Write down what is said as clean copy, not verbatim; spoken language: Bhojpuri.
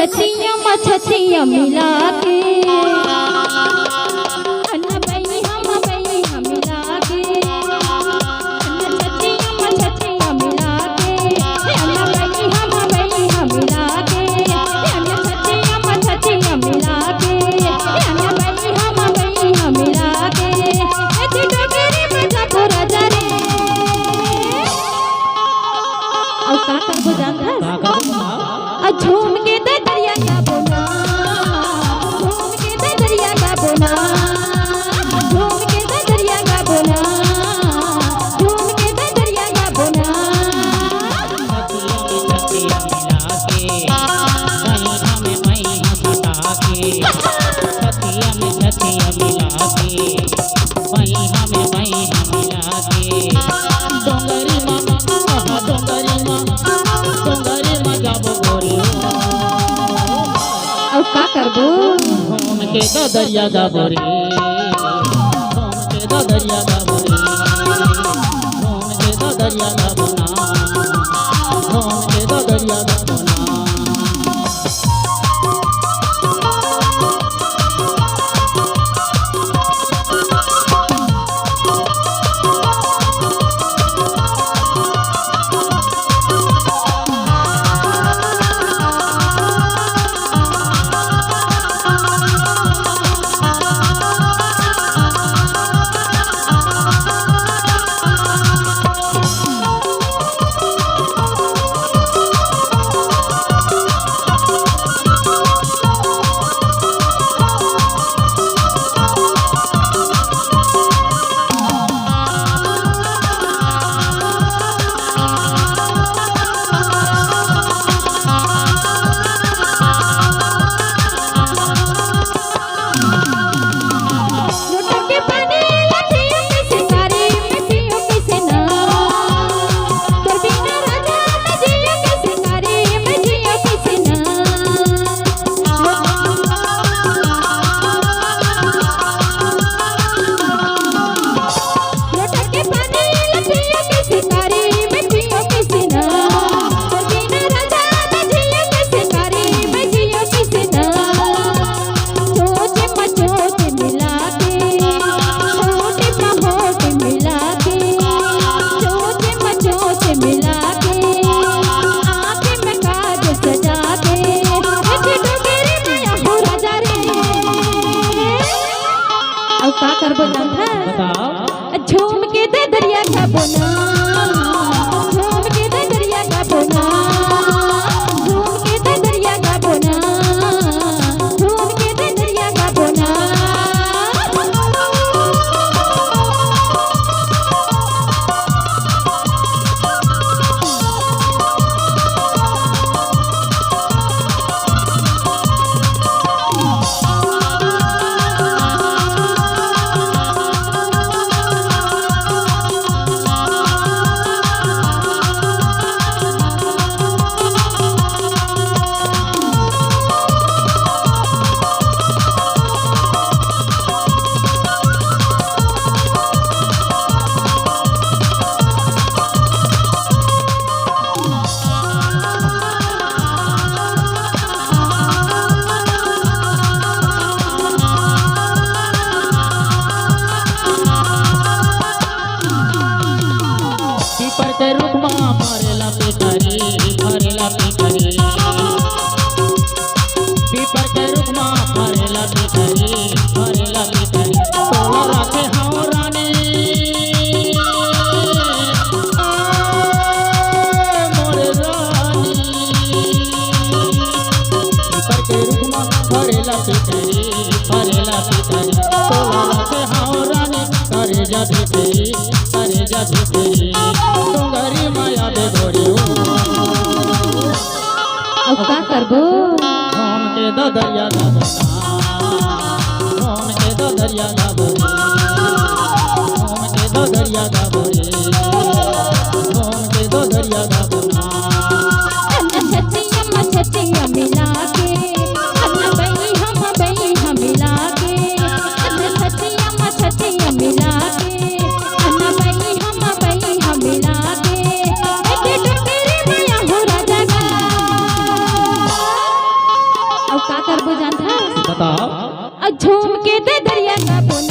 छतिया मिला के झूम के दरिया का बोना, झूम के दरिया का बोना, झूम के दरिया का बोना, झूम के दरिया का बोना। छतिया में छतिया मिला के वहीं हमें वहीं मिला के डोंगरी माँ डोंगरी माँ डोंगरी माँ जब गोरी अब का करबो घूम के दरिया गाबोरी घूम के दरिया गाबोरी घूम के दरिया गाबोना घूम के दरिया गाबोना। का करबो जानता बताओ झूम के दरिया का बोना, झूम के दरिया का बोना, झूम के दरिया का बोना, झूम के दरिया का बोना। भरेला पिकरी भरेला पिकरी पीपर के रुकमा भरेला पिकरी भरेला पिकरी तोला रखे हाँ रानी मोरे रानी पीपर के रुकमा भरेला पिकरी तोला रखे हाँ रानी करे जा भितरी करे जा भितरी डोंगरी माया दे गोरी अब का करबो घूम के दरिया गाबोना घूम के दरिया गाबोरी घूम के दरिया गाबोरी घूम के दरिया गाबोना। छतिया मिला के बई हम मिला के छतिया मिला के बई हम मिला के ते दरिया का बुना